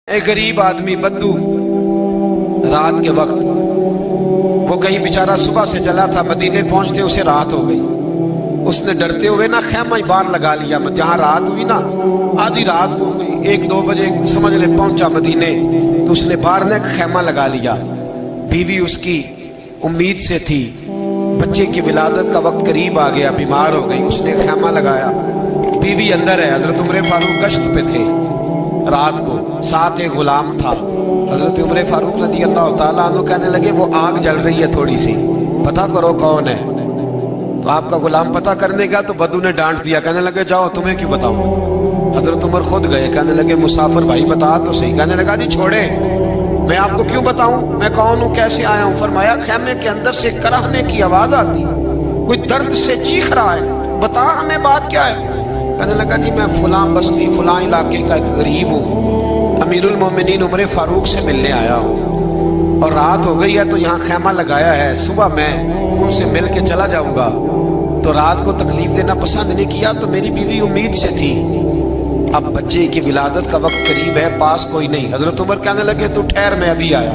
ایک غریب آدمی بدو رات کے وقت وہ کہیں بیچارہ صبح سے چلا تھا، مدینے پہنچتے اسے رات ہو گئی۔ اس نے ڈرتے ہوئے نا خیمہ ہی باہر لگا لیا، جہاں رات ہوئی نا آدھی رات ہو گئی، 1-2 بجے سمجھ لے پہنچا مدینے، تو اس نے باہر نے خیمہ لگا لیا۔ بیوی اس کی امید سے تھی، بچے کی ولادت کا وقت قریب آ گیا، بیمار ہو گئی، اس نے خیمہ لگایا۔ بیوی اندر ہے، حضرت عمر فاروق گشت پہ تھے رات کو، ساتھ ایک غلام تھا۔ حضرت عمر فاروق رضی اللہ تعالیٰ عنہ کہنے لگے وہ آگ جل رہی ہے تھوڑی سی، پتہ کرو کون ہے۔ تو آپ کا غلام پتہ کرنے گیا تو بدو نے ڈانٹ دیا، کہنے لگے جاؤ تمہیں کیوں بتاؤں۔ حضرت عمر خود گئے، کہنے لگے مسافر بھائی بتا تو صحیح۔ کہنے لگا جی چھوڑے، میں آپ کو کیوں بتاؤں، میں کون ہوں، کیسے آیا ہوں۔ فرمایا خیمے کے اندر سے کرہنے کی آواز آتی، کوئی درد سے چیخ رہا ہے، بتا ہمیں بات کیا ہے۔ کہنے لگا جی میں فلاں بستی فلاں علاقے کا ایک غریب ہوں، امیر المومنین عمر فاروق سے ملنے آیا ہوں، اور رات ہو گئی ہے تو یہاں خیمہ لگایا ہے، صبح میں ان سے مل کے چلا جاؤں گا۔ تو رات کو تکلیف دینا پسند نہیں کیا، تو میری بیوی امید سے تھی، اب بچے کی ولادت کا وقت قریب ہے، پاس کوئی نہیں۔ حضرت عمر کہنے لگے تو ٹھہر میں ابھی آیا،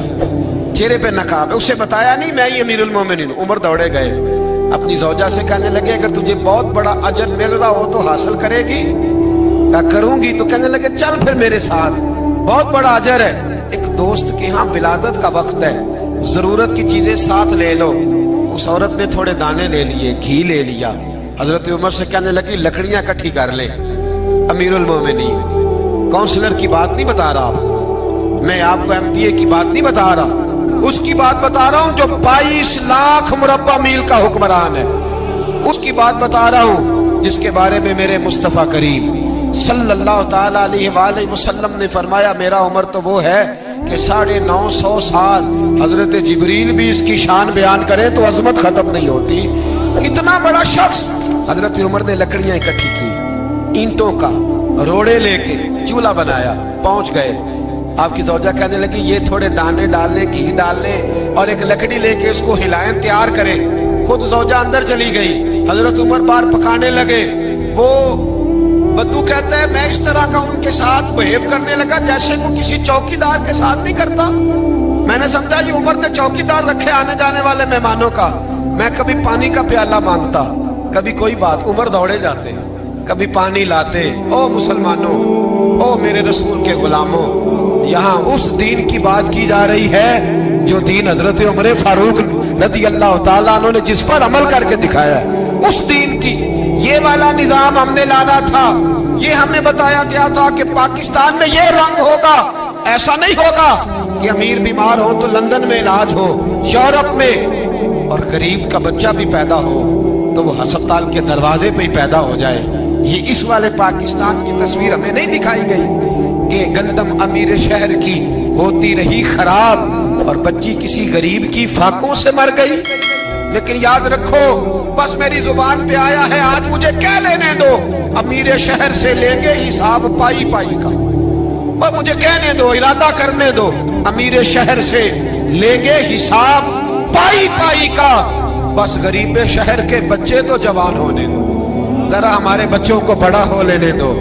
چہرے پہ نقاب ہے، اسے بتایا نہیں میں ہی امیر المومنین۔ عمر دوڑے گئے، اپنی زوجہ سے کہنے لگے اگر تجھے بہت بڑا اجر مل رہا ہو تو حاصل کرے گی؟ کہا کروں گی۔ تو کہنے لگے چل پھر میرے ساتھ، بہت بڑا اجر ہے، ایک دوست کے ہاں ولادت کا وقت ہے، ضرورت کی چیزیں ساتھ لے لو۔ اس عورت نے تھوڑے دانے لے لیے، گھی لے لیا، حضرت عمر سے کہنے لگی لکڑیاں اکٹھی کر لے۔ امیر المومنین کونسلر کی بات نہیں بتا رہا آپ کو، میں آپ کو ایم پی اے کی بات نہیں بتا رہا، اس کی بات بتا رہا ہوں جو 22 لاکھ مربع میل کا حکمران ہے، اس کی بات بتا رہا ہوں جس کے بارے میں میرے مصطفیٰ کریم صلی اللہ تعالیٰ علیہ وآلہ وسلم نے فرمایا میرا عمر تو وہ ہے کہ 950 سال حضرت جبریل بھی اس کی شان بیان کرے تو عظمت ختم نہیں ہوتی، اتنا بڑا شخص۔ حضرت عمر نے لکڑیاں اکٹھی کی، اینٹوں کا روڑے لے کے چولہا بنایا، پہنچ گئے۔ آپ کی زوجہ کہنے لگی یہ تھوڑے دانے ڈالنے، گھی ڈالنے اور ایک لکڑی لے کے اس کو ہلائیں، تیار کریں۔ خود زوجہ اندر چلی گئی، حضرت عمر بار پکانے لگے۔ وہ بدو کہتا ہے میں اس طرح کا ان کے ساتھ بہیو کرنے لگا جیسے وہ کسی چوکیدار کے ساتھ نہیں کرتا۔ میں نے سمجھا یہ عمر نے چوکیدار رکھے آنے جانے والے مہمانوں کا۔ میں کبھی پانی کا پیالہ مانگتا، کبھی کوئی بات، عمر دوڑے جاتے، کبھی پانی لاتے۔ او مسلمانوں، او میرے رسول کے غلاموں، یہاں اس دین کی بات کی جا رہی ہے جو دین حضرت عمر فاروق رضی اللہ تعالیٰ عنہ نے جس پر عمل کر کے دکھایا ہے، اس دین کی۔ یہ والا نظام ہم نے لانا تھا، یہ ہمیں بتایا گیا تھا کہ پاکستان میں یہ رنگ ہوگا، ایسا نہیں ہوگا کہ امیر بیمار ہو تو لندن میں علاج ہو، یورپ میں، اور غریب کا بچہ بھی پیدا ہو تو وہ ہسپتال کے دروازے پہ ہی پیدا ہو جائے۔ یہ اس والے پاکستان کی تصویر ہمیں نہیں دکھائی گئی کہ گندم امیر شہر کی ہوتی رہی خراب اور بچی کسی غریب کی فاقوں سے مر گئی۔ لیکن یاد رکھو، بس میری زبان پہ آیا ہے آج، مجھے کہہ لینے دو، امیر شہر سے لیں گے حساب پائی پائی کا، بس مجھے کہنے دو، ارادہ کرنے دو، امیر شہر سے لیں گے حساب پائی پائی کا۔ بس غریب شہر کے بچے تو جوان ہونے دو، ذرا ہمارے بچوں کو بڑا ہو لینے دو،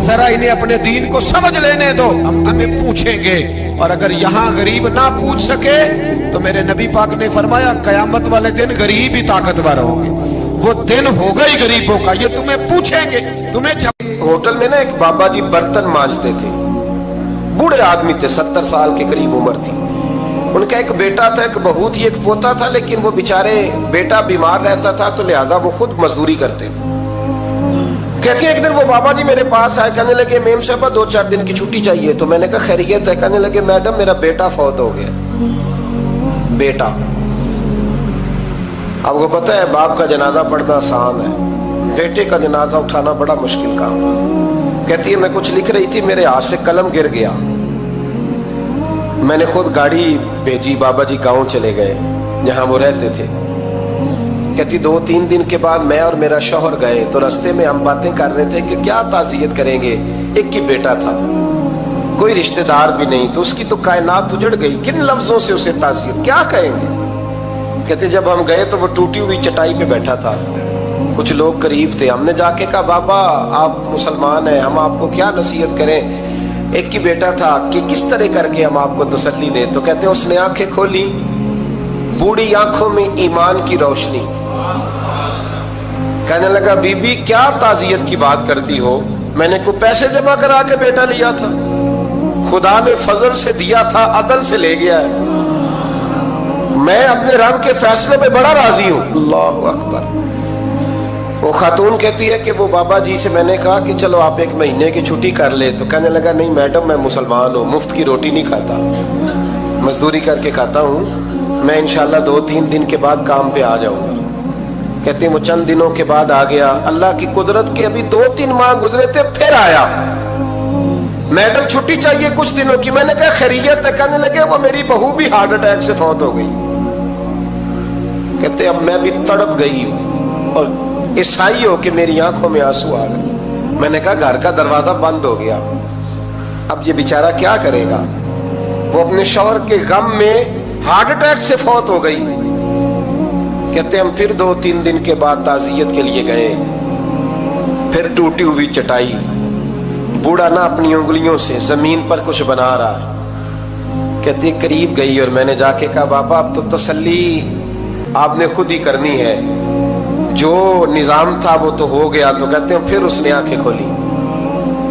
ذرا انہیں اپنے دین کو سمجھ لینے دو، ہم ہمیں پوچھیں گے۔ اور اگر یہاں غریب نہ پوچھ سکے تو میرے نبی پاک نے فرمایا قیامت والے دن غریب ہی طاقتور ہوں گے، وہ دن ہوگا ہی غریبوں کا، یہ تمہیں پوچھیں گے۔ ہوٹل میں نا ایک بابا جی برتن مانجتے تھے، بوڑھے آدمی تھے، 70 سال کے قریب عمر تھی، ان کا ایک بیٹا تھا، ایک بہو تھی، ایک پوتا تھا، لیکن وہ بیچارے بیٹا بیمار رہتا تھا تو لہذا وہ خود مزدوری کرتے۔ کہتے ہیں ایک دن وہ بابا جی میرے پاس آئے، کہنے لگے میم صاحبہ 2-4 دن کی چھٹی چاہیے۔ تو میں نے کہا خیریت ہے؟ کہنے لگے میڈم میرا بیٹا فوت ہو گیا۔ بیٹا، آپ کو پتہ ہے باپ کا جنازہ پڑھنا آسان ہے، بیٹے کا جنازہ اٹھانا بڑا مشکل کام۔ کہتی ہے میں کچھ لکھ رہی تھی، میرے ہاتھ سے قلم گر گیا، میں نے خود گاڑی بھیجی، بابا جی گاؤں چلے گئے جہاں وہ رہتے تھے۔ کہتی 2-3 دن کے بعد میں اور میرا شوہر گئے تو رستے میں ہم باتیں کر رہے تھے کہ کیا تعزیت کریں گے، ایک ہی بیٹا تھا، کوئی رشتہ دار بھی نہیں، تو اس کی تو کائنات اجڑ گئی، کن لفظوں سے اسے تعزیت کیا کہیں گے۔ کہتے جب ہم گئے تو وہ ٹوٹی ہوئی چٹائی پہ بیٹھا تھا، کچھ لوگ قریب تھے، ہم نے جا کے کہا بابا آپ مسلمان ہیں، ہم آپ کو کیا نصیحت کریں۔ ایک ہی بیٹا تھا کہ کس طرح کر کے ہم آپ کو تسلی دیں. تو کہتے ہیں اس نے آنکھیں کھولی, بوڑھی آنکھوں میں ایمان کی روشنی. کہنے لگا بی بی کیا تعزیت کی بات کرتی ہو, میں نے کوئی پیسے جمع کرا کے بیٹا لیا تھا, خدا نے فضل سے دیا تھا, عدل سے لے گیا ہے, میں اپنے رب کے فیصلے میں بڑا راضی ہوں. اللہ اکبر. وہ خاتون کہتی ہے کہ وہ بابا جی سے میں نے کہا کہ چلو آپ 1 مہینے کی چھٹی کر لے. تو کہنے لگا نہیں میڈم میں مسلمان ہوں, مفت کی روٹی نہیں کھاتا, مزدوری کر کے کھاتا ہوں, میں انشاءاللہ 2-3 دن کے بعد کام پہ آ جاؤں گا. کہتے ہیں وہ چند دنوں کے بعد آ گیا. اللہ کی قدرت کے ابھی 2-3 ماہ گزرے تھے, پھر آیا. میڈم چھٹی چاہیے کچھ دنوں کی. میں نے کہا خیریت ہے. کہنے لگے وہ میری بہو بھی ہارٹ اٹیک سے فوت ہو گئی. کہتے اب میں بھی تڑپ گئی ہوں اور عیسائی ہو کہ میری آنکھوں میں آنسو آ گئے. میں نے کہا گھر کا دروازہ بند ہو گیا, اب یہ بیچارہ کیا کرے گا. وہ اپنے شوہر کے غم میں ہارٹ اٹیک سے فوت ہو گئی. کہتے ہم پھر 2-3 دن کے بعد تعزیت کے لیے گئے. پھر ٹوٹی ہوئی چٹائی, بوڑھا نہ اپنی انگلیوں سے زمین پر کچھ بنا رہا ہے. کہتے قریب گئی اور میں نے جا کے کہا بابا اب تو تسلی آپ نے خود ہی کرنی ہے, جو نظام تھا وہ تو ہو گیا. تو کہتے ہیں پھر اس نے آنکھیں کھولی,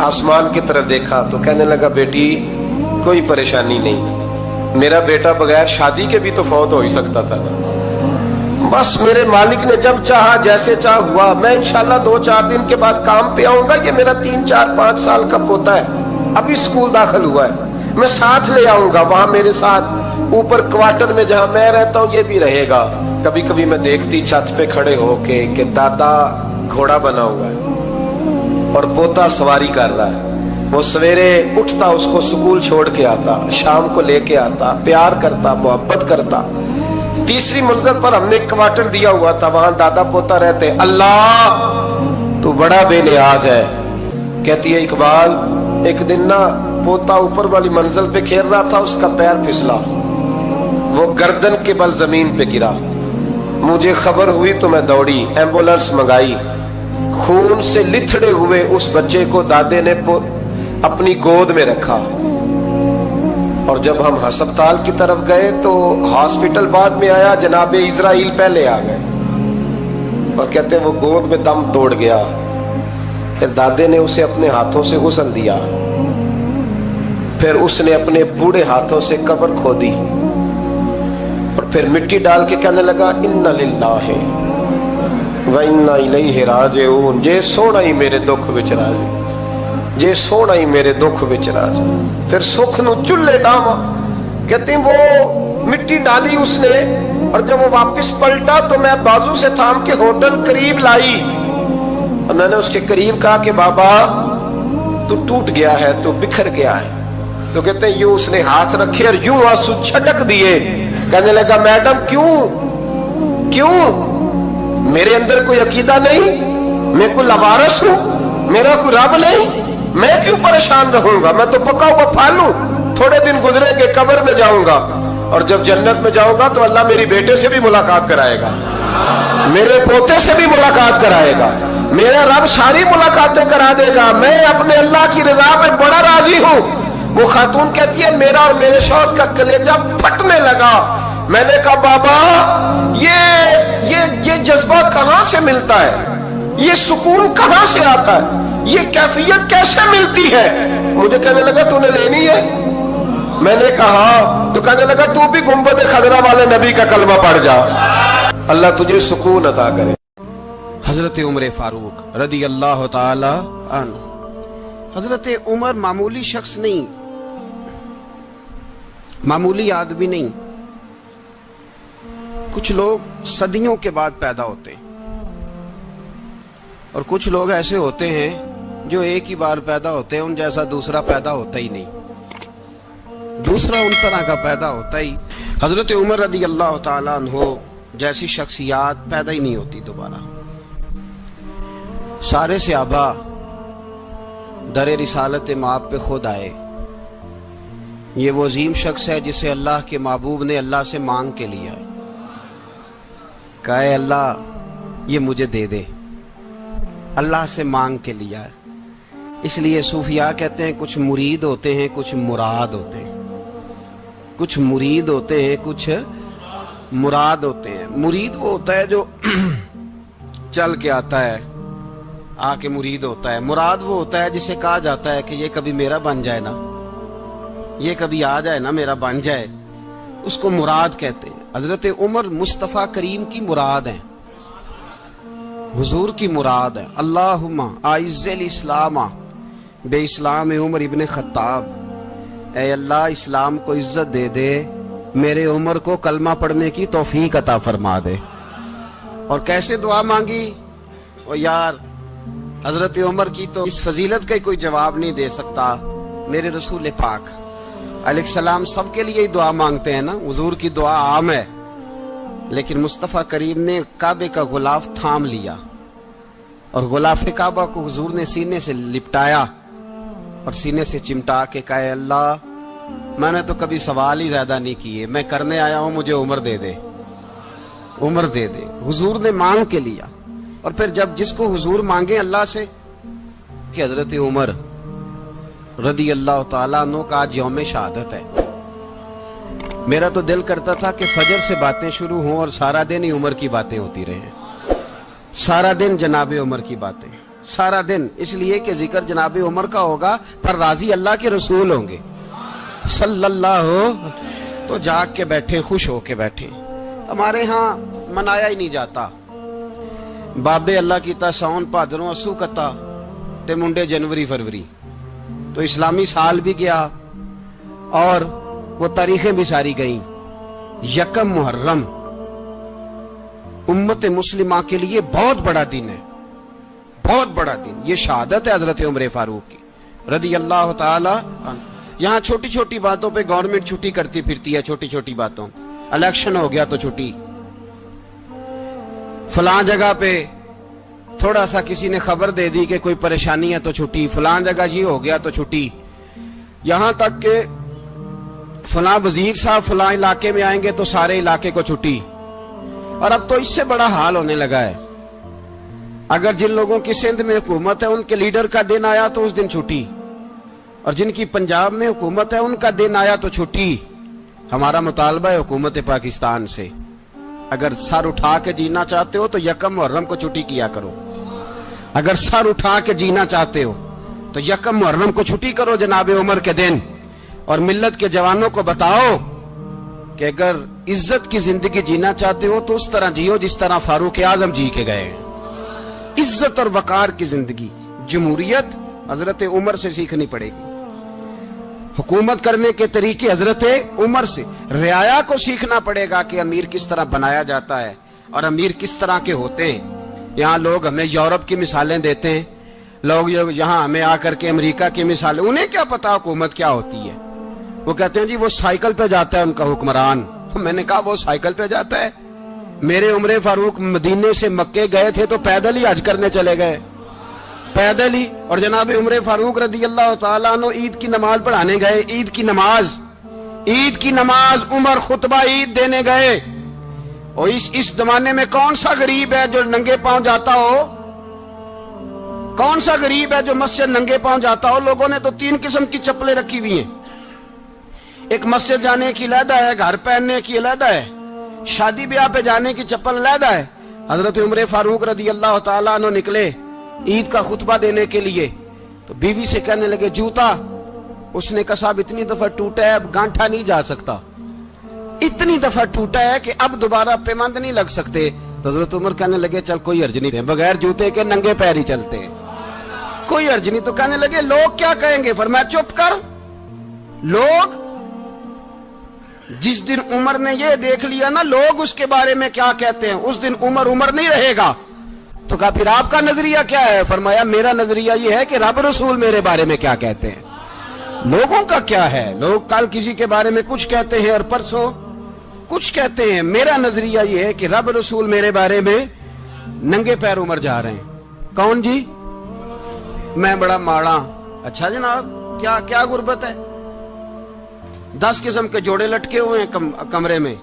آسمان کی طرف دیکھا تو کہنے لگا بیٹی کوئی پریشانی نہیں, میرا بیٹا بغیر شادی کے بھی تو فوت ہو ہی سکتا تھا نا, بس میرے مالک نے جب چاہا جیسے چاہ ہوا. میں انشاءاللہ 2-4 دن کے بعد کام پہ آؤں گا. یہ میرا 3-4-5 سال کا پوتا ہے, ابھی اسکول داخل ہوا ہے, میں ساتھ لے آؤں گا. وہاں میرے ساتھ اوپر کوارٹر میں جہاں میں رہتا ہوں یہ بھی رہے گا. کبھی کبھی میں دیکھتی چھت پہ کھڑے ہو کے کہ دادا گھوڑا بنا ہوا ہے اور پوتا سواری کر رہا ہے. وہ سویرے اٹھتا, اس کو سکول چھوڑ کے آتا, شام کو لے کے آتا, پیار کرتا, محبت کرتا. 3ری منزل پر ہم نے کوارٹر دیا ہوا تھا, وہاں دادا پوتا رہتے. اللہ تو بڑا بے نیاز ہے. کہتی ہے اقبال ایک دن نا پوتا اوپر والی منزل پہ کھیل رہا تھا, اس کا پیر پھسلا, وہ گردن کے بل زمین پہ گرا. مجھے خبر ہوئی تو میں دوڑی, ایمبولنس منگائی. خون سے لتھڑے ہوئے اس بچے کو دادے نے اپنی گود میں رکھا. اور جب ہم ہسپتال کی طرف گئے تو ہاسپٹل بعد میں آیا, جناب اسرائیل پہلے آ گئے اور کہتے ہیں وہ گود میں دم توڑ گیا. پھر دادے نے اسے اپنے ہاتھوں سے غسل دیا, پھر اس نے اپنے بوڑھے ہاتھوں سے قبر کھودی اور پھر مٹی ڈال کے کہنے لگا انا للہ و انا الیہ راجعون. جے سونا ہی میرے دکھ وچ راضی, جے سونا ہی میرے دکھ وچ راضی. پھر سکھ نو چلے ڈاواں. کہتے ہیں وہ مٹی ڈالی اس نے, اور جب وہ واپس پلٹا تو میں بازو سے تھام کے ہوٹل قریب لائی اور میں نے اس کے قریب کہا کہ بابا تو ٹوٹ گیا ہے, تو بکھر گیا ہے. تو کہتے ہیں یوں اس نے ہاتھ رکھے اور یوں آنسو چھٹک دیے. کہنے لگا میڈم کیوں میرے اندر کوئی عقیدہ نہیں, میں کوئی لوارث ہوں, میرا کوئی رب نہیں, میں کیوں پریشان رہوں گا, میں تو پکا ہوا پھل ہوں. تھوڑے دن گزرے گے قبر میں جاؤں گا, اور جب جنت میں جاؤں گا تو اللہ میری بیٹے سے بھی ملاقات کرائے گا, میرے پوتے سے بھی ملاقات کرائے گا, میرا رب ساری ملاقاتیں کرا دے گا. میں اپنے اللہ کی رضا پہ بڑا راضی ہوں. وہ خاتون کہتی ہے میرا اور میرے شوہر کا کلیجہ پھٹنے لگا. میں نے کہا بابا یہ جذبہ کہاں سے ملتا ہے, یہ سکون کہاں سے آتا ہے, یہ کیفیت کیسے ملتی ہے. مجھے کہنے لگا تو نے لینی ہے. میں نے کہا, تو کہنے لگا تو بھی گنبد خضرا والے نبی کا کلمہ پڑھ جا, اللہ تجھے سکون عطا کرے. حضرت عمر فاروق رضی اللہ تعالی عنہ. حضرت عمر معمولی شخص نہیں, معمولی آدمی نہیں. کچھ لوگ صدیوں کے بعد پیدا ہوتے ہیں اور کچھ لوگ ایسے ہوتے ہیں جو ایک ہی بار پیدا ہوتے ہیں, ان جیسا دوسرا پیدا ہوتا ہی نہیں, دوسرا ان طرح کا پیدا ہوتا ہی. حضرت عمر رضی اللہ تعالیٰ عنہ جیسی شخصیات پیدا ہی نہیں ہوتی دوبارہ. سارے صحابہ در رسالت مآب پہ خود آئے. یہ وہ عظیم شخص ہے جسے اللہ کے محبوب نے اللہ سے مانگ کے لیا, کہا اے اللہ یہ مجھے دے دے, اللہ سے مانگ کے لیا ہے. اس لیے صوفیاء کہتے ہیں کچھ مرید ہوتے ہیں کچھ مراد ہوتے ہیں، کچھ مرید ہوتے ہیں کچھ مراد ہوتے ہیں۔ مرید وہ ہوتا ہے جو چل کے آتا ہے، آ کے مرید ہوتا ہے۔ مراد وہ ہوتا ہے جسے کہا جاتا ہے کہ یہ کبھی میرا بن جائے نا، یہ کبھی آ جائے نا، میرا بن جائے، اس کو مراد کہتے ہیں۔ حضرت عمر مصطفیٰ کریم کی مراد ہیں، حضور کی مراد ہے۔ اللہم اعز الاسلام بے اسلام عمر ابن خطاب، اے اللہ اسلام کو عزت دے دے، میرے عمر کو کلمہ پڑھنے کی توفیق عطا فرما دے۔ اور کیسے دعا مانگی؟ او یار حضرت عمر کی تو اس فضیلت کا کوئی جواب نہیں دے سکتا، میرے رسول پاک علیہ السلام سب کے لیے ہی دعا مانگتے ہیں نا، حضور کی دعا عام ہے، لیکن مصطفیٰ کریم نے کعبے کا غلاف تھام لیا اور غلاف کعبہ کو حضور نے سینے سے لپٹایا اور سینے سے چمٹا کے کہا اے اللہ میں نے تو کبھی سوال ہی زیادہ نہیں کیے، میں کرنے آیا ہوں، مجھے عمر دے دے، عمر دے دے۔ حضور نے مانگ کے لیا۔ اور پھر جب جس کو حضور مانگے اللہ سے کہ حضرت عمر رضی اللہ تعالیٰ عنہ کا آج یوم شہادت ہے، میرا تو دل کرتا تھا کہ فجر سے باتیں شروع ہوں اور سارا دن ہی عمر کی باتیں ہوتی رہیں، سارا دن جناب عمر کی باتیں، سارا دن، اس لیے کہ ذکر جناب عمر کا ہوگا پر راضی اللہ کے رسول ہوں گے صلی اللہ ہو، تو جاگ کے بیٹھے، خوش ہو کے بیٹھے۔ ہمارے ہاں منایا ہی نہیں جاتا، بابے اللہ کی تا ساؤن بھادروں اسو کتا تے منڈے جنوری فروری، تو اسلامی سال بھی گیا اور وہ تاریخیں بھی ساری گئیں۔ یکم محرم امت مسلمہ کے لیے بہت بڑا دن ہے، بہت بڑا دن، یہ شہادت ہے حضرت عمر فاروق کی رضی اللہ تعالی عنہ۔ یہاں چھوٹی چھوٹی باتوں پہ گورنمنٹ چھٹی کرتی پھرتی ہے، چھوٹی چھوٹی باتوں، الیکشن ہو گیا تو چھٹی، فلاں جگہ پہ تھوڑا سا کسی نے خبر دے دی کہ کوئی پریشانی ہے تو چھٹی، فلاں جگہ یہ ہو گیا تو چھٹی، یہاں تک کہ فلاں وزیر صاحب فلاں علاقے میں آئیں گے تو سارے علاقے کو چھٹی۔ اور اب تو اس سے بڑا حال ہونے لگا ہے، اگر جن لوگوں کی سندھ میں حکومت ہے ان کے لیڈر کا دن آیا تو اس دن چھٹی، اور جن کی پنجاب میں حکومت ہے ان کا دن آیا تو چھٹی۔ ہمارا مطالبہ ہے حکومت پاکستان سے، اگر سر اٹھا کے جینا چاہتے ہو تو یکم محرم کو چھٹی کیا کرو، اگر سر اٹھا کے جینا چاہتے ہو تو یکم محرم کو چھٹی کرو جناب عمر کے دن، اور ملت کے جوانوں کو بتاؤ کہ اگر عزت کی زندگی جینا چاہتے ہو تو اس طرح جیو جس طرح فاروق اعظم جی کے گئے ہیں، عزت اور وقار کی زندگی۔ جمہوریت حضرت عمر سے سیکھنی پڑے گی، حکومت کرنے کے طریقے حضرت عمر سے، رعایا کو سیکھنا پڑے گا کہ امیر کس طرح بنایا جاتا ہے اور امیر کس طرح کے ہوتے ہیں۔ یہاں لوگ ہمیں یورپ کی مثالیں دیتے ہیں، لوگ یہاں ہمیں آ کر کے امریکہ کی مثالیں، انہیں کیا پتا حکومت کیا ہوتی ہے، وہ کہتے ہیں جی وہ سائیکل پہ جاتا ہے ان کا حکمران۔ میں نے کہا وہ سائیکل پہ جاتا ہے؟ میرے عمر فاروق مدینے سے مکے گئے تھے تو پیدل ہی حج کرنے چلے گئے، پیدل ہی۔ اور جناب عمر فاروق رضی اللہ تعالیٰ عنہ عید کی نماز پڑھانے گئے، عید کی نماز عمر خطبہ عید دینے گئے۔ اور اس زمانے میں کون سا غریب ہے جو ننگے پاؤں جاتا ہو؟ کون سا غریب ہے جو مسجد ننگے پاؤں جاتا ہو؟ لوگوں نے تو 3 قسم کی چپلیں رکھی ہوئی ہیں، ایک مسجد جانے کی علیحدہ ہے، گھر پہننے کی علیحدہ ہے، شادی بیاہ پہ جانے کی چپل علیحدہ ہے۔ حضرت عمر فاروق رضی اللہ تعالیٰ عنہ نکلے عید کا خطبہ دینے کے لیے تو بیوی سے کہنے لگے جوتا، اس نے کہا صاحب اتنی دفعہ ٹوٹا ہے اب گانٹھا نہیں جا سکتا، اتنی دفعہ ٹوٹا ہے کہ اب دوبارہ پیمند نہیں لگ سکتے۔ تو حضرت عمر کہنے لگے چل کوئی حرج نہیں، بغیر جوتے کے ننگے پیر ہی چلتے ہیں، کوئی حرج نہیں۔ تو کہنے لگے لوگ کیا کہیں گے؟ فرمایا چپ کر، لوگ جس دن عمر نے یہ دیکھ لیا نا لوگ اس کے بارے میں کیا کہتے ہیں، اس دن عمر نہیں رہے گا۔ تو کہا پھر آپ کا نظریہ کیا ہے؟ فرمایا میرا نظریہ یہ ہے کہ رب رسول میرے بارے میں کیا کہتے ہیں، لوگوں کا کیا ہے؟ لوگ کل کسی کے بارے میں کچھ کہتے ہیں اور پرسوں کچھ کہتے ہیں، میرا نظریہ یہ ہے کہ رب رسول میرے بارے میں ننگے پیر عمر جا رہے ہیں۔ کون جی؟ میں بڑا ماڑا۔ اچھا جناب کیا غربت ہے؟ 10 قسم کے جوڑے لٹکے ہوئے ہیں کمرے میں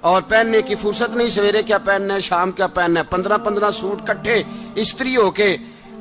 اور پہننے کی فرصت نہیں، سویرے کیا پہننا ہے، شام کیا پہننا ہے، 15 سوٹ کٹھے استری ہو کے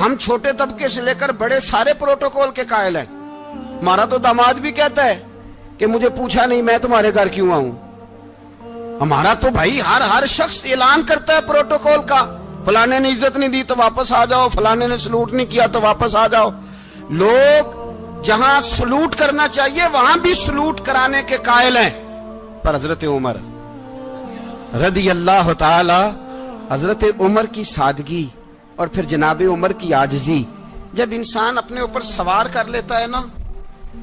ہم چھوٹے طبقے سے لے کر بڑے سارے پروٹوکول کے قائل ہیں. ہمارا تو داماد بھی کہتا ہے کہ مجھے پوچھا نہیں میں تمہارے گھر کیوں آؤں. ہمارا تو بھائی ہر شخص اعلان کرتا ہے پروٹوکول کا. فلانے نے عزت نہیں دی تو واپس آ جاؤ, فلانے نے سلوٹ نہیں کیا تو واپس آ جاؤ. لوگ جہاں سلوٹ کرنا چاہیے وہاں بھی سلوٹ کرانے کے قائل ہیں. پر حضرت عمر رضی اللہ تعالی, حضرت عمر کی سادگی اور پھر جناب عمر کی عاجزی, جب انسان اپنے اوپر سوار کر لیتا ہے نا,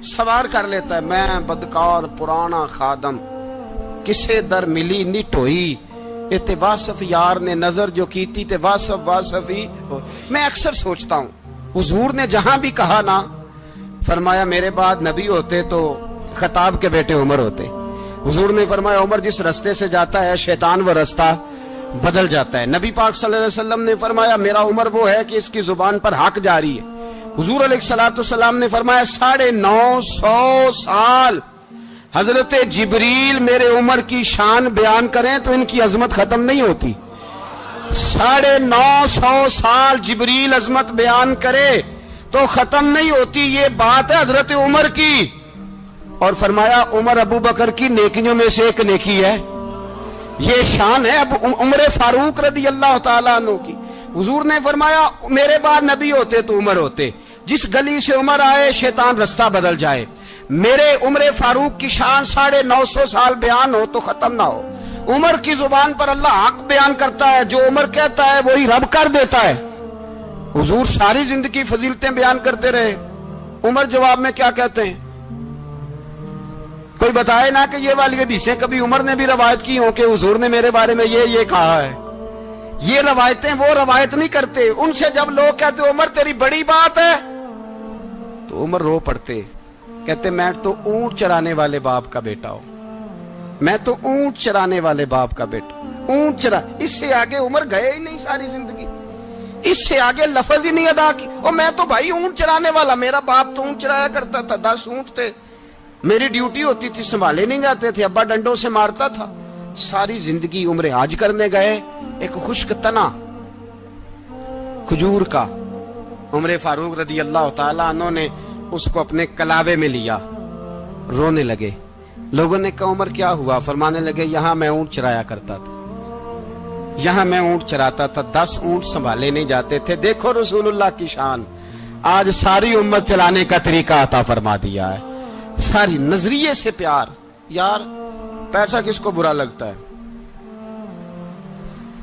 سوار کر لیتا ہے, میں بدکار پرانا خادم کسے در ملی نٹ ہوئی, تے واصف یار نے نظر جو کیتی تے واصف ہی. میں اکثر سوچتا ہوں حضور نے جہاں بھی کہا نا, فرمایا میرے بعد نبی ہوتے تو خطاب کے بیٹے عمر ہوتے. حضور نے فرمایا عمر جس رستے سے جاتا ہے شیطان وہ رستہ بدل جاتا ہے. نبی پاک صلی اللہ علیہ وسلم نے فرمایا میرا عمر وہ ہے کہ اس کی زبان پر حق جاری ہے. حضور علیہ الصلوۃ نے فرمایا 950 سال حضرت جبریل میرے عمر کی شان بیان کریں تو ان کی عظمت ختم نہیں ہوتی. 950 سال جبریل عظمت بیان کرے تو ختم نہیں ہوتی. یہ بات ہے حضرت عمر کی. اور فرمایا عمر ابو بکر کی نیکیوں میں سے ایک نیکی ہے. یہ شان ہے اب عمر فاروق رضی اللہ تعالیٰ عنہ کی. حضور نے فرمایا میرے بعد نبی ہوتے تو عمر ہوتے, جس گلی سے عمر آئے شیطان رستہ بدل جائے. میرے عمر فاروق کی شان 950 سال بیان ہو تو ختم نہ ہو. عمر کی زبان پر اللہ حق بیان کرتا ہے, جو عمر کہتا ہے وہی رب کر دیتا ہے. حضور ساری زندگی فضیلتیں بیان کرتے رہے, عمر جواب میں کیا کہتے ہیں؟ کوئی بتائے نا کہ یہ والی حدیثیں کبھی عمر نے بھی روایت کی ہوں کہ حضور نے میرے بارے میں یہ کہا ہے. یہ روایتیں وہ روایت نہیں کرتے. ان سے جب لوگ کہتے عمر تیری بڑی بات ہے تو عمر رو پڑتے, کہتے میں تو اونٹ چرانے والے باپ کا بیٹا ہوں, میں تو اونٹ چرانے والے باپ کا بیٹا. اونٹ چرا, اس سے آگے عمر گئے ہی نہیں ساری زندگی, اس سے آگے لفظ ہی نہیں ادا کی. اور میں تو بھائی اونٹ چرانے والا, میرا باپ تو اونٹ چرایا کرتا تھا, 10 اونٹ تھے, میری ڈیوٹی ہوتی تھی, سنبھالے نہیں جاتے تھے, ابا ڈنڈوں سے مارتا تھا. ساری زندگی عمر حج کرنے گئے, ایک خشک تنا کھجور کا عمر فاروق رضی اللہ تعالیٰ عنہ نے اس کو اپنے کلاوے میں لیا, رونے لگے. لوگوں نے کہا عمر کیا ہوا؟ فرمانے لگے یہاں میں اونٹ چرایا کرتا تھا, یہاں میں اونٹ چراتا تھا, 10 اونٹ سنبھالے نہیں جاتے تھے. دیکھو رسول اللہ کی شان, آج ساری امت چلانے کا طریقہ عطا فرما دیا ہے. ساری نظریے سے پیار. یار پیسہ کس کو برا لگتا ہے؟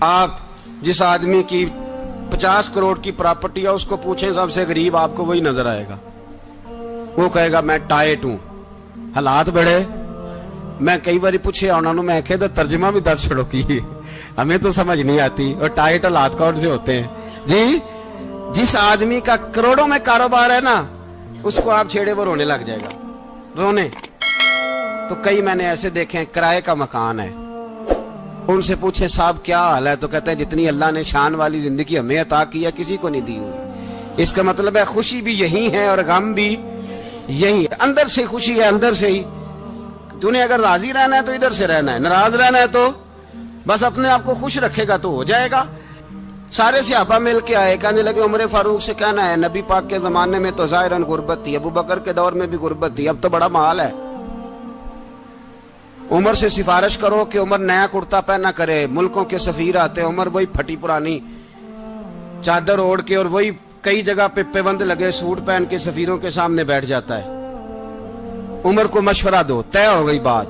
آپ جس آدمی کی 50 کروڑ کی پراپرٹی ہے اس کو پوچھیں سب سے غریب, آپ کو وہی نظر آئے گا. وہ کہے گا میں ٹائٹ ہوں, حالات بڑے. میں کئی بار پوچھے انہوں نے, میں کہتا ترجمہ بھی 10 چھڑوں کی, ہمیں تو سمجھ نہیں آتی. اور ٹائٹ حالات کون سے ہوتے ہیں جی؟ جس آدمی کا کروڑوں میں کاروبار ہے نا, اس کو آپ چھیڑے وہ رونے لگ جائے گا, رونے. تو کئی میں نے ایسے دیکھے ہیں کرائے کا مکان ہے, ان سے پوچھے صاحب کیا حال ہے, تو کہتے ہیں جتنی اللہ نے شان والی زندگی ہمیں عطا کی ہے کسی کو نہیں دی ہوئی. اس کا مطلب ہے خوشی بھی یہی ہے اور غم بھی یہی ہے. اندر سے خوشی ہے, اندر سے ہی. تو نے اگر راضی رہنا ہے تو ادھر سے رہنا ہے, ناراض رہنا ہے تو بس اپنے آپ کو خوش رکھے گا تو ہو جائے گا. سارے صحابہ مل کے آئے, کہنے لگے عمر فاروق سے کہنا ہے نبی پاک کے زمانے میں تو ظاہراً غربت تھی, ابو بکر کے دور میں بھی غربت تھی, اب تو بڑا مال ہے. عمر سے سفارش کرو کہ عمر نیا کرتا پہنا کرے. ملکوں کے سفیر آتے, عمر وہی پھٹی پرانی چادر اوڑھ کے اور وہی کئی جگہ پہ پیوند لگے سوٹ پہن کے سفیروں کے سامنے بیٹھ جاتا ہے. عمر کو مشورہ دو, طے ہو گئی بات.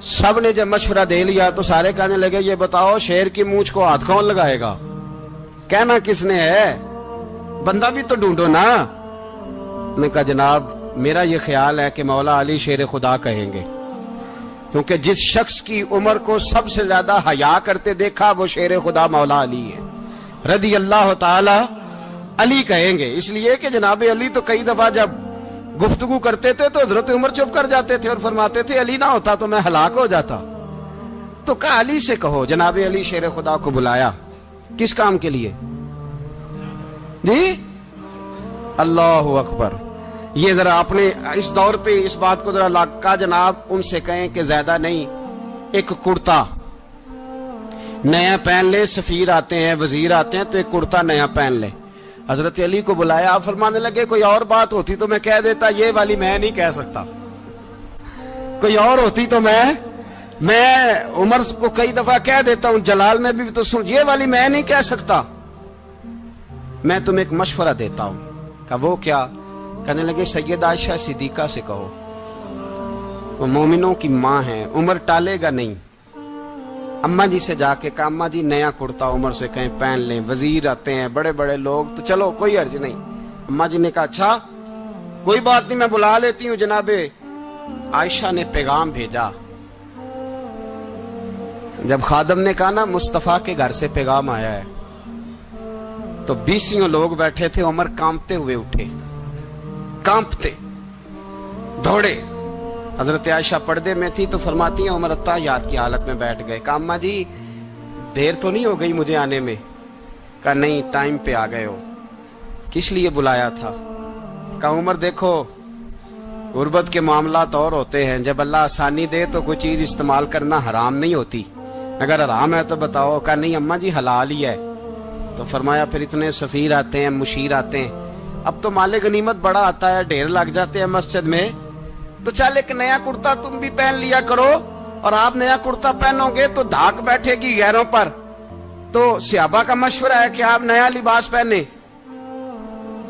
سب نے جب مشورہ دے لیا تو سارے کہنے لگے یہ بتاؤ شیر کی مونچھ کو ہاتھ کون لگائے گا؟ کہنا کس نے ہے, بندہ بھی تو ڈھونڈو نا. نے کہا جناب میرا یہ خیال ہے کہ مولا علی شیر خدا کہیں گے, کیونکہ جس شخص کی عمر کو سب سے زیادہ حیا کرتے دیکھا وہ شیر خدا مولا علی ہے رضی اللہ تعالی. علی کہیں گے اس لیے کہ جناب علی تو کئی دفعہ جب گفتگو کرتے تھے تو حضرت عمر چپ کر جاتے تھے اور فرماتے تھے علی نہ ہوتا تو میں ہلاک ہو جاتا. تو کہا علی سے کہو. جناب علی شیر خدا کو بلایا, کس کام کے لیے جی؟ اللہ اکبر. یہ ذرا اپنے اس دور پہ اس بات کو ذرا لاکا جناب ان سے کہیں کہ زیادہ نہیں, ایک کرتا نیا پہن لے. سفیر آتے ہیں, وزیر آتے ہیں تو ایک کرتا نیا پہن لے. حضرت علی کو بلایا, آپ فرمانے لگے کوئی اور بات ہوتی تو میں کہہ دیتا, یہ والی میں نہیں کہہ سکتا. کوئی اور ہوتی تو میں عمر کو کئی دفعہ کہہ دیتا ہوں, جلال میں بھی تو سن, یہ والی میں نہیں کہہ سکتا. میں تمہیں ایک مشورہ دیتا ہوں. کہا وہ کیا؟ کہنے لگے سیدہ عائشہ صدیقہ سے کہو, وہ مومنوں کی ماں ہیں, عمر ٹالے گا نہیں. اماں جی سے جا کے کہا اماں جی نیا کرتا عمر سے کہیں پہن لیں, وزیر آتے ہیں بڑے بڑے لوگ, تو چلو کوئی عرض نہیں. اماں جی نے کہا اچھا کوئی بات نہیں, میں بلا لیتی ہوں. جناب عائشہ نے پیغام بھیجا. جب خادم نے کہا نا مصطفیٰ کے گھر سے پیغام آیا ہے, تو 20 لوگ بیٹھے تھے. عمر کانپتے ہوئے اٹھے, کانپتے دوڑے. حضرت عائشہ پردے میں تھی تو فرماتی ہیں عمر اتحیات کی حالت میں بیٹھ گئے. کہا اماں جی دیر تو نہیں ہو گئی مجھے آنے میں؟ کہا نہیں, ٹائم پہ آ گئے ہو. کس لیے بلایا تھا؟ کہا عمر دیکھو غربت کے معاملات اور ہوتے ہیں, جب اللہ آسانی دے تو کوئی چیز استعمال کرنا حرام نہیں ہوتی, اگر حرام ہے تو بتاؤ. کہا نہیں اماں جی حلال ہی ہے. تو فرمایا پھر اتنے سفیر آتے ہیں, مشیر آتے ہیں, اب تو مال غنیمت بڑا آتا ہے, ڈھیر لگ جاتے ہیں مسجد میں, تو چل ایک نیا کرتا تم بھی پہن لیا کرو, اور آپ نیا کرتا پہنو گے تو دھاک بیٹھے گی غیروں پر. تو صحابہ کا مشورہ ہے کہ آپ نیا لباس پہنے.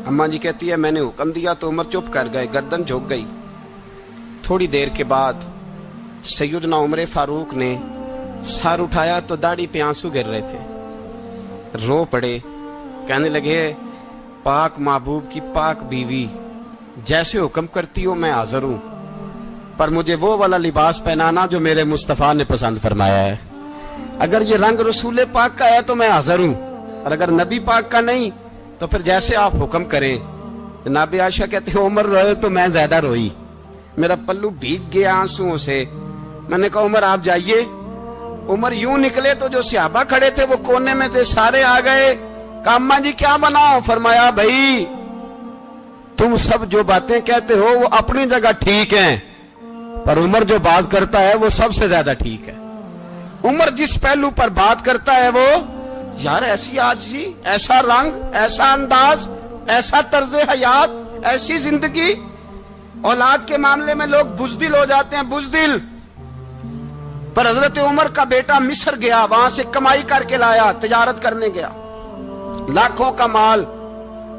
اماں جی کہتی ہے میں نے حکم دیا تو عمر چپ کر گئے, گردن جھک گئی. تھوڑی دیر کے بعد سیدنا عمر فاروق نے سر اٹھایا تو داڑھی پہ آنسو گر رہے تھے, رو پڑے. کہنے لگے پاک محبوب کی پاک بیوی, جیسے حکم کرتی ہو میں حاضر ہوں, پر مجھے وہ والا لباس پہنانا جو میرے مصطفیٰ نے پسند فرمایا ہے. اگر یہ رنگ رسول پاک کا ہے تو میں حاضر ہوں, اور اگر نبی پاک کا نہیں تو پھر جیسے آپ حکم کریں. جناب عائشہ کہتے ہیں عمر روئے تو میں زیادہ روئی, میرا پلو بھیگ گیا آنسوؤں سے. میں نے کہا عمر آپ جائیے. عمر یوں نکلے تو جو صحابہ کھڑے تھے وہ کونے میں تھے, سارے آ گئے. کہا اماں جی کیا بناؤ؟ فرمایا بھائی تم سب جو باتیں کہتے ہو وہ اپنی جگہ ٹھیک ہیں, پر عمر جو بات کرتا ہے وہ سب سے زیادہ ٹھیک ہے. عمر جس پہلو پر بات کرتا ہے وہ, یار ایسی عاجزی, ایسا رنگ, ایسا انداز, ایسا طرز حیات, ایسی زندگی. اولاد کے معاملے میں لوگ بزدل ہو جاتے ہیں, بزدل. پر حضرت عمر کا بیٹا مصر گیا, وہاں سے کمائی کر کے لایا, تجارت کرنے گیا, لاکھوں کا مال.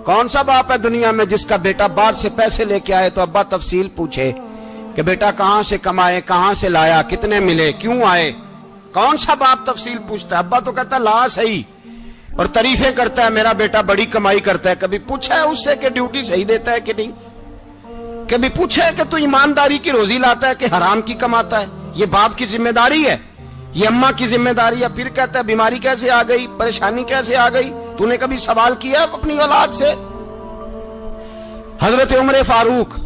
کون سا باپ ہے دنیا میں جس کا بیٹا باہر سے پیسے لے کے آئے تو ابا تفصیل پوچھے کہ بیٹا کہاں سے کمائے, کہاں سے لایا, کتنے ملے, کیوں آئے؟ کون سا باپ تفصیل پوچھتا ہے؟ ابا تو کہتا ہے لا صحیح, اور تعریفیں کرتا ہے میرا بیٹا بڑی کمائی کرتا ہے. کبھی پوچھا ہے اس سے کہ ڈیوٹی صحیح دیتا ہے کہ نہیں؟ کبھی پوچھا ہے کہ تو ایمانداری کی روزی لاتا ہے کہ حرام کی کماتا ہے؟ یہ باپ کی ذمہ داری ہے, یہ اماں کی ذمہ داری ہے. پھر کہتا ہے بیماری کیسے آ گئی, پریشانی کیسے آ گئی؟ تو نے کبھی سوال کیا اپنی اولاد سے؟ حضرت عمر فاروق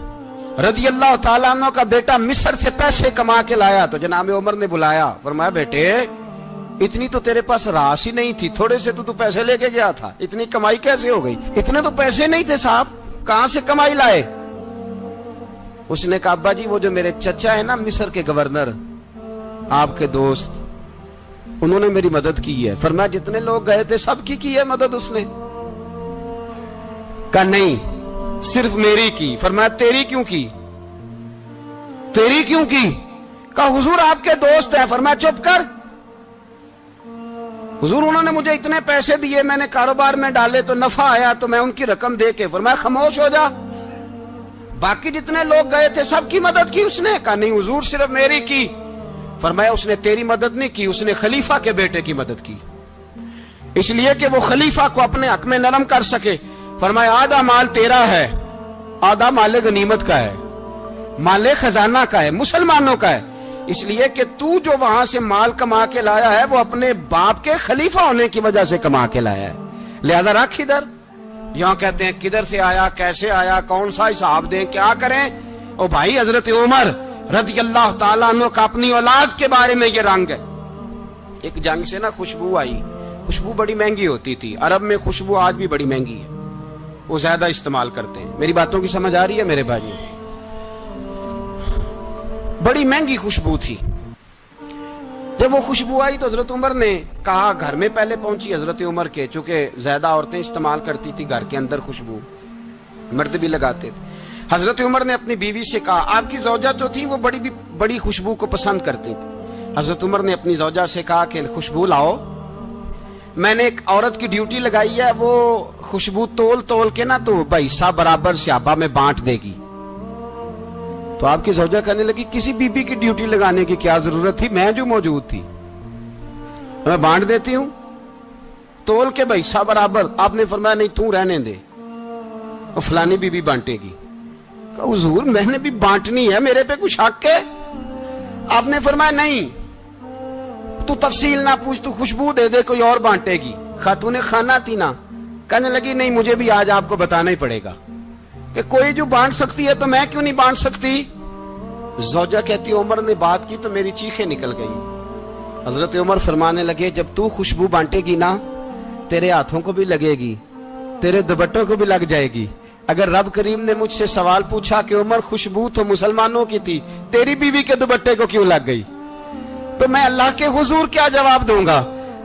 رضی اللہ تعالیٰ عنہ کا بیٹا مصر سے پیسے کما کے لایا تو جناب عمر نے بلایا, فرمایا بیٹے اتنی تو تیرے پاس راس ہی نہیں تھی, تھوڑے سے تو پیسے لے کے گیا تھا, اتنی کمائی کیسے ہو گئی؟ اتنے تو پیسے نہیں تھے صاحب, کہاں سے کمائی لائے؟ اس نے کہا ابا جی وہ جو میرے چچا ہے نا مصر کے گورنر, آپ کے دوست, انہوں نے میری مدد کی ہے. فرمایا جتنے لوگ گئے تھے سب کی ہے مدد اس نے؟ کہا نہیں صرف میری کی. فرمایا تیری کیوں کی؟ تیری کیوں کی؟ کہا حضور آپ کے دوست ہیں. فرمایا چپ کر, حضور انہوں نے مجھے اتنے پیسے دیے, میں نے کاروبار میں ڈالے تو نفع آیا تو میں ان کی رقم دے کے. فرمایا خاموش ہو جا, باقی جتنے لوگ گئے تھے سب کی مدد کی اس نے؟ کہا نہیں حضور صرف میری کی. فرمایا اس نے تیری مدد نہیں کی, اس نے خلیفہ کے بیٹے کی مدد کی, اس لیے کہ وہ خلیفہ کو اپنے حق میں نرم کر سکے. فرمایا آدھا مال تیرا ہے, آدھا مال غنیمت کا ہے, مال خزانہ کا ہے, مسلمانوں کا ہے, اس لیے کہ تو جو وہاں سے مال کما کے لایا ہے وہ اپنے باپ کے خلیفہ ہونے کی وجہ سے کما کے لایا ہے, لہذا رکھ ادھر. یہاں کہتے ہیں کدھر سے آیا, کیسے آیا, کون سا حساب دیں, کیا کریں؟ او بھائی حضرت عمر رضی اللہ تعالیٰ عنہ کا اپنی اولاد کے بارے میں یہ رنگ ہے. ایک جنگ سے نا خوشبو آئی, خوشبو بڑی مہنگی ہوتی تھی, عرب میں خوشبو آج بھی بڑی مہنگی ہے, وہ زیادہ استعمال کرتے ہیں. میری باتوں کی سمجھ آ رہی ہے میرے بھائیوں؟ بڑی مہنگی خوشبو تھی. جب وہ خوشبو آئی تو حضرت عمر نے کہا, گھر میں پہلے پہنچی حضرت عمر کے, چونکہ زیادہ عورتیں استعمال کرتی تھی گھر کے اندر خوشبو, مرد بھی لگاتے تھے. حضرت عمر نے اپنی بیوی سے کہا, آپ کی زوجہ جو تھی وہ بڑی خوشبو کو پسند کرتی تھی. حضرت عمر نے اپنی زوجہ سے کہا کہ خوشبو لاؤ, میں نے ایک عورت کی ڈیوٹی لگائی ہے, وہ خوشبو تول کے نا تو حصہ برابر صحابہ میں بانٹ دے گی. تو آپ کی زوجہ کہنے لگی, کسی بی بی کی ڈیوٹی لگانے کی کیا ضرورت تھی, میں جو موجود تھی میں بانٹ دیتی ہوں تول کے حصہ برابر. آپ نے فرمایا نہیں تو رہنے دے, اور فلانی بی بی بانٹے گی. کہا حضور میں نے بھی بانٹنی ہے, میرے پہ کچھ حق ہے؟ آپ نے فرمایا نہیں, تو تفصیل نہ پوچھ, تو خوشبو دے دے, کوئی اور بانٹے گی. خاتون خانہ تھی نا, کہنے لگی نہیں مجھے بھی آج آپ کو بتانا ہی پڑے گا کہ کوئی جو بانٹ سکتی ہے تو میں کیوں نہیں بانٹ سکتی. زوجہ کہتی عمر نے بات کی تو میری چیخیں نکل گئی. حضرت عمر فرمانے لگے, جب تو خوشبو بانٹے گی نا تیرے ہاتھوں کو بھی لگے گی, تیرے دوپٹوں کو بھی لگ جائے گی. اگر رب کریم نے مجھ سے سوال پوچھا کہ عمر خوشبو تو مسلمانوں کی تھی, تیری بیوی کے دوپٹے کو کیوں لگ گئی, تو میں اللہ کے حضور کیا جواب دوں گا؟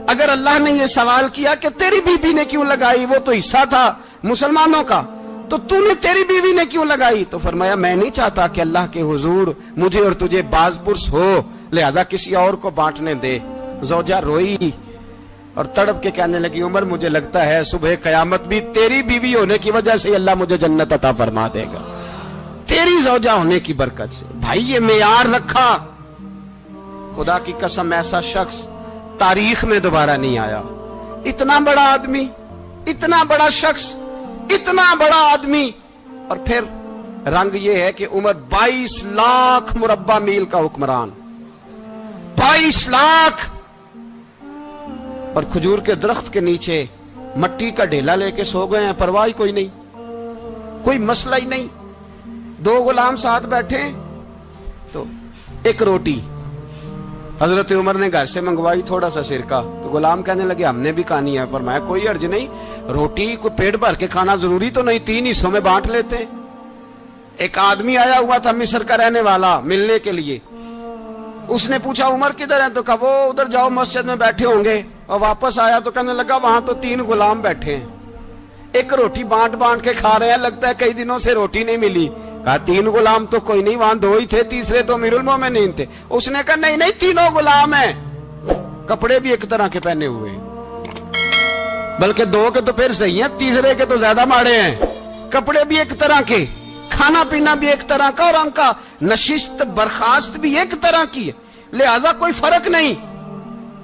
اگر اللہ نے یہ سوال کیا کہ تیری بیوی نے کیوں لگائی, وہ تو حصہ تھا مسلمانوں کا, تو نے تیری بیوی نے کیوں لگائی؟ تو فرمایا میں نہیں چاہتا کہ اللہ کے حضور مجھے اور تجھے باز پرس ہو, لہذا کسی اور کو بانٹنے دے. زوجہ روئی اور تڑپ کے کہنے لگی, عمر مجھے لگتا ہے صبح قیامت بھی تیری بیوی ہونے کی وجہ سے اللہ مجھے جنت عطا فرما دے گا, تیری زوجہ ہونے کی برکت سے. بھائی یہ معیار رکھا, خدا کی قسم ایسا شخص تاریخ میں دوبارہ نہیں آیا. اتنا بڑا آدمی, اتنا بڑا شخص, اتنا بڑا آدمی, اور پھر رنگ یہ ہے کہ عمر 22 لاکھ مربع میل کا حکمران, 22 لاکھ, اور کھجور کے درخت کے نیچے مٹی کا ڈھیلا لے کے سو گئے ہیں, پرواہ کوئی نہیں, کوئی مسئلہ ہی نہیں. 2 غلام ساتھ بیٹھے تو ایک روٹی حضرت عمر نے گھر سے منگوائی, تھوڑا سا سرکہ, تو غلام کہنے لگے ہم نے بھی کھانی ہے. فرمایا کوئی حرج نہیں, روٹی کو پیٹ بھر کے کھانا ضروری تو نہیں, 3 حصوں میں بانٹ لیتے. ایک آدمی آیا ہوا تھا مصر کا رہنے والا ملنے کے لیے, اس نے پوچھا عمر کدھر ہیں, تو کہا وہ ادھر جاؤ مسجد میں بیٹھے ہوں گے. اور واپس آیا تو کہنے لگا وہاں تو 3 غلام بیٹھے ہیں, ایک روٹی بانٹ کے کھا رہے ہیں, لگتا ہے کئی دنوں سے روٹی نہیں ملی. کہا 3 غلام تو کوئی نہیں, وہاں 2 ہی تھے, تیسرے تو امیر المومنین تھے. اس نے کہا نہیں 3 غلام ہیں, کپڑے بھی ایک طرح کے پہنے ہوئے ہیں, بلکہ 2 کے تو پھر صحیح ہیں, تیسرے کے تو زیادہ ماڑے ہیں. کپڑے بھی ایک طرح کے, کھانا پینا بھی ایک طرح کا, اور ان کا نشست برخاست بھی ایک طرح کی ہے, لہذا کوئی فرق نہیں.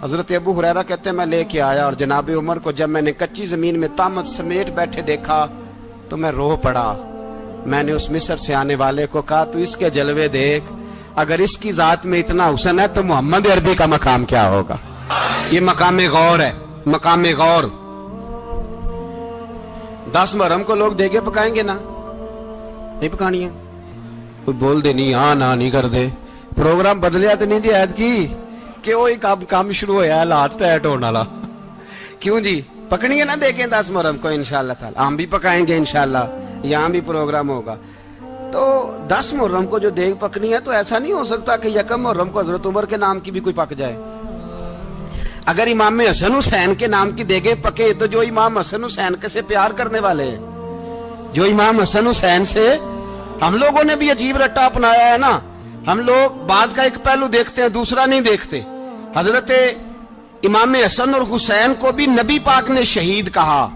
حضرت ابو ہریرہ کہتے ہیں میں لے کے آیا, اور جناب عمر کو جب میں نے کچی زمین میں تامت سمیٹ بیٹھے دیکھا تو میں رو پڑا. میں نے اس مصر سے آنے والے کو کہا تو اس کے جلوے دیکھ, اگر اس کی ذات میں اتنا حسن ہے تو محمد عربی کا مقام کیا ہوگا. یہ مقام غور ہے, مقام غور. 10 محرم کو لوگ دیگے پکائیں گے نا, نہیں پکانی ہے, کوئی بول دے نہیں, ہاں نہ نہیں کر دے, پروگرام بدلیا تو نہیں دی عید کی کہ وہی کام شروع ہوا ہے لاسٹ ٹائٹ ہونے والا. کیوں جی پکنی ہے نا دیکھیں 10 محرم کو انشاءاللہ تعالی, ہم بھی پکائیں گے انشاءاللہ, یہاں بھی پروگرام ہوگا. تو 10 محرم کو جو دیگ پکنی ہے تو ایسا نہیں ہو سکتا کہ 1 محرم کو حضرت عمر کے نام کی بھی کوئی پک جائے. اگر امام حسن حسین کے نام کی دیگیں پکے تو جو امام حسن حسین کے سے پیار کرنے والے ہیں, جو امام حسن حسین سے, ہم لوگوں نے بھی عجیب رٹا اپنایا ہے نا, ہم لوگ بات کا ایک پہلو دیکھتے ہیں دوسرا نہیں دیکھتے. حضرت امام حسن اور حسین کو بھی نبی پاک نے شہید کہا,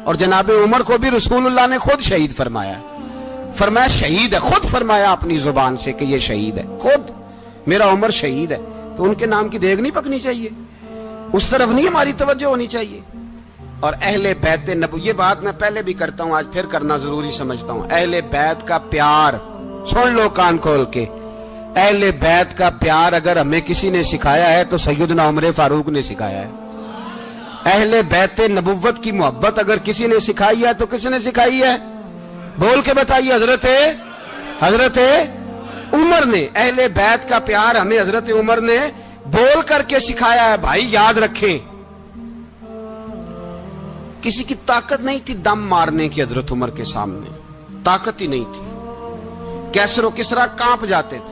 اور جناب عمر کو بھی رسول اللہ نے خود شہید فرمایا. فرمایا شہید ہے, خود فرمایا اپنی زبان سے کہ یہ شہید ہے, خود میرا عمر شہید ہے. تو ان کے نام کی دیگ نہیں پکنی چاہیے, اس طرف نہیں ہماری توجہ ہونی چاہیے. اور اہل بیت نبو, یہ بات میں پہلے بھی کرتا ہوں, آج پھر کرنا ضروری سمجھتا ہوں. اہل بیت کا پیار سن لو کان کھول کے, اہل بیت کا پیار اگر ہمیں کسی نے سکھایا ہے تو سیدنا عمر فاروق نے سکھایا ہے. اہل بیت نبوت کی محبت اگر کسی نے سکھائی ہے تو کس نے سکھائی ہے؟ بول کے بتائیے. حضرت عمر نے. اہل بیت کا پیار ہمیں حضرت عمر نے بول کر کے سکھایا ہے. بھائی یاد رکھیں, کسی کی طاقت نہیں تھی دم مارنے کی حضرت عمر کے سامنے, طاقت ہی نہیں تھی. کیسر و کسرا کانپ جاتے تھے.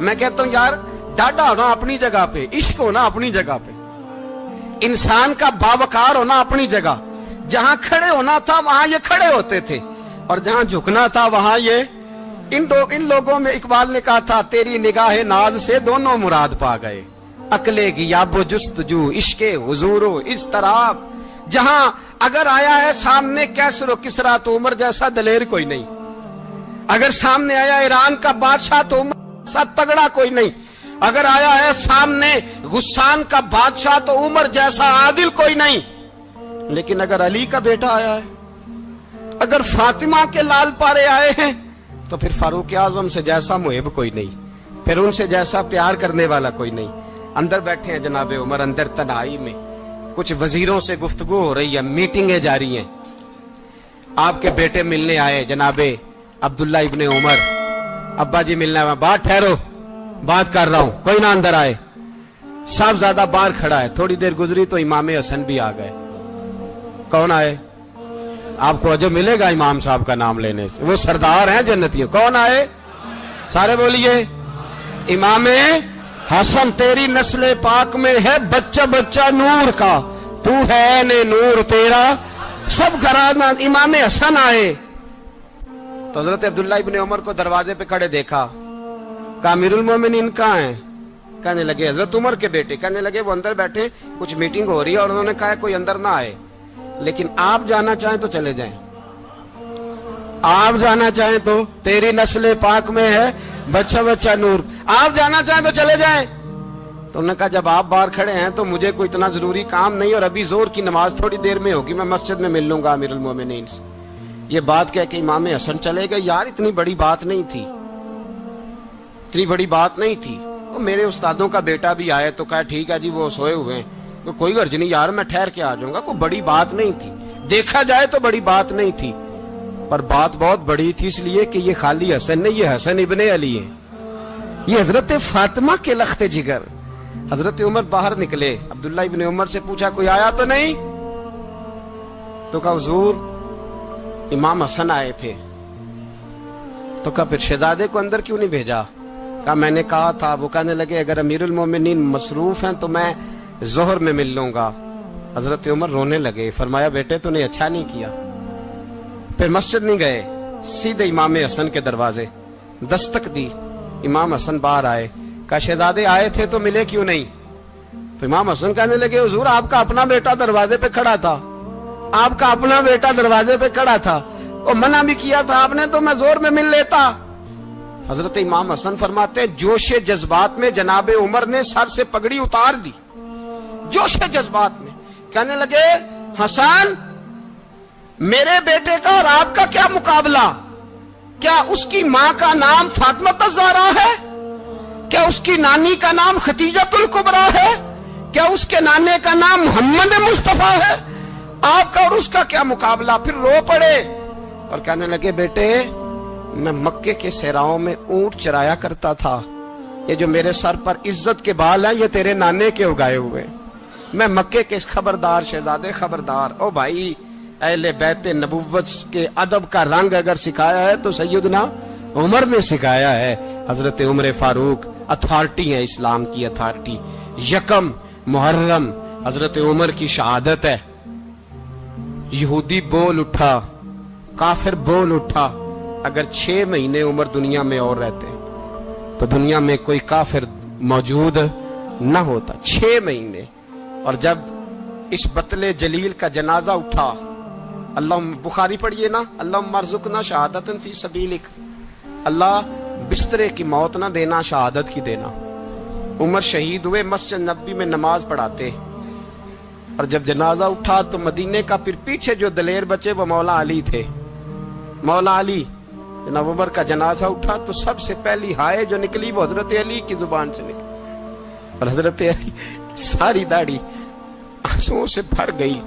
میں کہتا ہوں یار ڈاڈا ہونا اپنی جگہ پہ، عشق ہونا اپنی جگہ پہ، انسان کا باوقار ہونا اپنی جگہ، جہاں کھڑے ہونا تھا وہاں یہ کھڑے ہوتے تھے، اور جہاں جھکنا تھا وہاں یہ ان لوگوں میں اقبال نے کہا تھا تیری نگاہ ناز سے دونوں مراد پا گئے، عقلے کی یاب و جستجو، عشق حضور و اضطراب، جہاں اگر آیا ہے سامنے کیسر و کسرا تو عمر جیسا دلیر کوئی نہیں، اگر سامنے آیا ایران کا بادشاہ تو عمر جیسا تگڑا کوئی نہیں، اگر آیا ہے سامنے غسان کا بادشاہ تو عمر جیسا عادل کوئی نہیں، لیکن اگر علی کا بیٹا آیا ہے، اگر فاطمہ کے لال پارے آئے ہیں تو پھر فاروق اعظم سے جیسا محب کوئی نہیں، پھر ان سے جیسا پیار کرنے والا کوئی نہیں۔ اندر بیٹھے ہیں جناب عمر، اندر تنہائی میں کچھ وزیروں سے گفتگو ہو رہی ہے، میٹنگیں جاری ہیں، آپ کے بیٹے ملنے آئے جناب عبداللہ ابن عمر، ابا جی ملنا ہے، بات ٹھہرو بات کر رہا ہوں، کوئی نہ اندر آئے، صاحب زیادہ باہر کھڑا ہے، تھوڑی دیر گزری تو امام حسن بھی آ گئے۔ کون آئے؟ آپ کو جو ملے گا امام صاحب کا نام لینے سے، وہ سردار ہیں جنتیوں۔ کون آئے؟ سارے بولیے امام حسن، تیری نسل پاک میں ہے بچہ بچہ نور کا، تو ہے نے نور تیرا سب گھرانہ۔ امام حسن آئے تو حضرت عبداللہ ابن عمر کو دروازے پہ کھڑے دیکھا، کہا امیر المومنین کہاں ہیں؟ کہنے لگے حضرت عمر کے بیٹے۔ کہنے لگے وہ اندر بیٹھے، کچھ میٹنگ ہو رہی ہے اور انہوں نے کہا کوئی اندر نہ آئے، لیکن آپ جانا چاہیں تو چلے جائیں، آپ جانا چاہیں تو، تیری نسل پاک میں ہے بچہ بچہ نور، آپ جانا چاہیں تو چلے جائیں۔ تو انہوں نے کہا جب آپ باہر کھڑے ہیں تو مجھے کوئی اتنا ضروری کام نہیں، اور ابھی زور کی نماز تھوڑی دیر میں ہوگی، میں مسجد میں مل لوں گا امیر المومنین سے۔ یہ بات کہہ کہ امام حسن چلے گئے۔ یار اتنی بڑی بات نہیں تھی، اتنی بڑی بات نہیں تھی، وہ میرے استادوں کا بیٹا بھی آئے تو کہا ٹھیک ہے جی وہ سوئے ہوئے ہیں، کوئی غرض نہیں یار میں ٹھہر کے آ جاؤں گا، کوئی بڑی بات نہیں تھی، دیکھا جائے تو بڑی بات نہیں تھی، پر بات بہت بڑی تھی، اس لیے کہ یہ خالی حسن نہیں، یہ حسن ابن علی ہے، یہ حضرت فاطمہ کے لخت جگر۔ حضرت عمر باہر نکلے، عبداللہ ابن عمر سے پوچھا کوئی آیا تو نہیں؟ تو کہا حضور امام حسن آئے تھے۔ تو کہا پھر شہزادے کو اندر کیوں نہیں بھیجا؟ کہا میں نے کہا تھا۔ وہ کہنے لگے اگر امیر المومنین مصروف ہیں تو میں ظہر میں مل لوں گا۔ حضرت عمر رونے لگے، فرمایا بیٹے تو نے اچھا نہیں کیا۔ پھر مسجد نہیں گئے، سیدھے امام حسن کے دروازے دستک دی، امام حسن باہر آئے، کہا شہزادے آئے تھے تو ملے کیوں نہیں؟ تو امام حسن کہنے لگے حضور آپ کا اپنا بیٹا دروازے پہ کھڑا تھا، آپ کا اپنا بیٹا دروازے پہ کھڑا تھا، اور منع بھی کیا تھا آپ نے تو میں زور میں مل لیتا۔ حضرت امام حسن فرماتے جوش جذبات میں جناب عمر نے سر سے پگڑی اتار دی، جوش جذبات میں کہنے لگے حسن میرے بیٹے کا اور آپ کا کیا مقابلہ؟ کیا اس کی ماں کا نام فاطمہ الزہرا ہے؟ کیا اس کی نانی کا نام خدیجہ الکبریٰ ہے؟ کیا اس کے نانے کا نام محمد مصطفیٰ ہے؟ آپ کا اور اس کا کیا مقابلہ؟ پھر رو پڑے اور کہنے لگے بیٹے میں مکے کے صحراؤں میں اونٹ چرایا کرتا تھا، یہ جو میرے سر پر عزت کے بال ہیں یہ تیرے نانے کے اگائے ہوئے، میں مکے کے خبردار شہزادے خبردار۔ او بھائی اہل بیت نبوت کے ادب کا رنگ اگر سکھایا ہے تو سیدنا عمر نے سکھایا ہے۔ حضرت عمر فاروق اتھارٹی ہے، اسلام کی اتھارٹی۔ یکم محرم حضرت عمر کی شہادت ہے۔ یہودی بول اٹھا، کافر بول اٹھا، اگر 6 مہینے عمر دنیا میں اور رہتے تو دنیا میں کوئی کافر موجود نہ ہوتا۔ 6 مہینے۔ اور جب اس بطل جلیل کا جنازہ اٹھا، اللہ بخاری پڑھیے نا، اللہم ارزقنا شہادتا فی سبیلک، اللہ بسترے کی موت نہ دینا، شہادت کی دینا۔ عمر شہید ہوئے، مسجد نبوی میں نماز پڑھاتے، اور جب جنازہ اٹھا تو مدینے کا پھر پیچھے جو دلیر بچے وہ مولا علی تھے۔ مولا علی، جناب عمر کا جنازہ اٹھا تو سب سے پہلی ہائے جو نکلی وہ حضرت علی کی زبان سے نکلی، اور حضرت علی ساری داڑھی آنسوؤں سے بھر گئی۔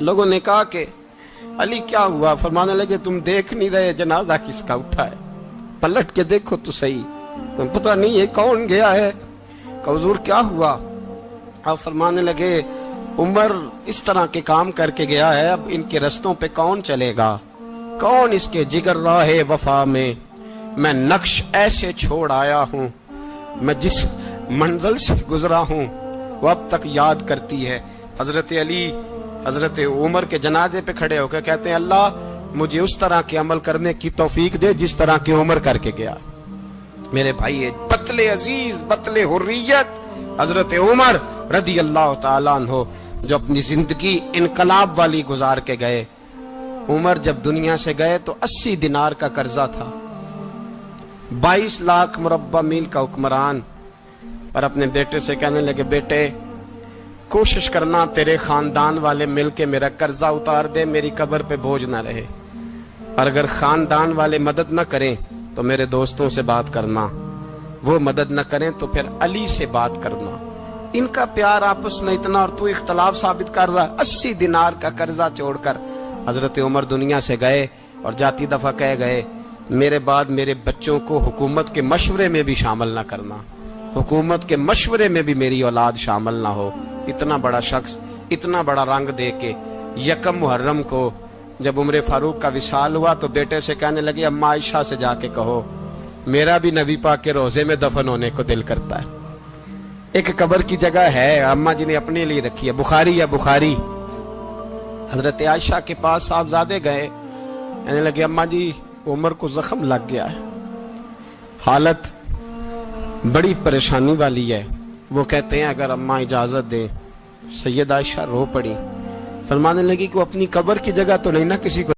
لوگوں نے کہا کہ علی کیا ہوا؟ فرمانے لگے تم دیکھ نہیں رہے جنازہ کس کا اٹھا ہے، پلٹ کے دیکھو تو صحیح، تم پتہ نہیں یہ کون گیا ہے؟ کہ حضور کیا ہوا؟ آپ فرمانے لگے عمر اس طرح کے کام کر کے گیا ہے، اب ان کے رستوں پہ کون چلے گا؟ کون اس کے جگر راہ وفا میں؟ میں نقش ایسے چھوڑ آیا ہوں میں جس منزل سے گزرا ہوں وہ اب تک یاد کرتی ہے۔ حضرت علی حضرت عمر کے جنازے پہ کھڑے ہو کے کہتے ہیں اللہ مجھے اس طرح کے عمل کرنے کی توفیق دے جس طرح کی عمر کر کے گیا۔ میرے بھائی بطل عزیز بطل حریت حضرت عمر رضی اللہ تعالیٰ عنہ جو اپنی زندگی انقلاب والی گزار کے گئے۔ عمر جب دنیا سے گئے تو 80 دینار کا قرضہ تھا، 22 لاکھ مربع میل کا حکمران، اور اپنے بیٹے سے کہنے لگے بیٹے کوشش کرنا تیرے خاندان والے مل کے میرا قرضہ اتار دے، میری قبر پہ بوجھ نہ رہے، اور اگر خاندان والے مدد نہ کریں تو میرے دوستوں سے بات کرنا، وہ مدد نہ کریں تو پھر علی سے بات کرنا۔ ان کا پیار آپس میں اتنا اور تو اختلاف ثابت کر رہا ہے۔ 80 دینار کا قرضہ چھوڑ کر حضرت عمر دنیا سے گئے اور جاتی دفعہ کہہ گئے میرے بعد میرے بچوں کو حکومت کے مشورے میں بھی شامل نہ کرنا، حکومت کے مشورے میں بھی میری اولاد شامل نہ ہو۔ اتنا بڑا شخص اتنا بڑا رنگ دے کے یکم محرم کو جب عمر فاروق کا وصال ہوا تو بیٹے سے کہنے لگے اماں عائشہ سے جا کے کہو میرا بھی نبی پاک کے روزے میں دفن ہونے کو دل کرتا ہے۔ ایک قبر کی جگہ ہے اماں جی نے اپنے لیے رکھی ہے، بخاری یا بخاری۔ حضرت عائشہ کے پاس صاحبزادے گئے، کہنے لگے اماں جی عمر کو زخم لگ گیا ہے، حالت بڑی پریشانی والی ہے۔ وہ کہتے ہیں اگر اماں اجازت دیں، سید عائشہ رو پڑی، فرمانے لگی کہ وہ اپنی قبر کی جگہ تو نہیں نا کسی کو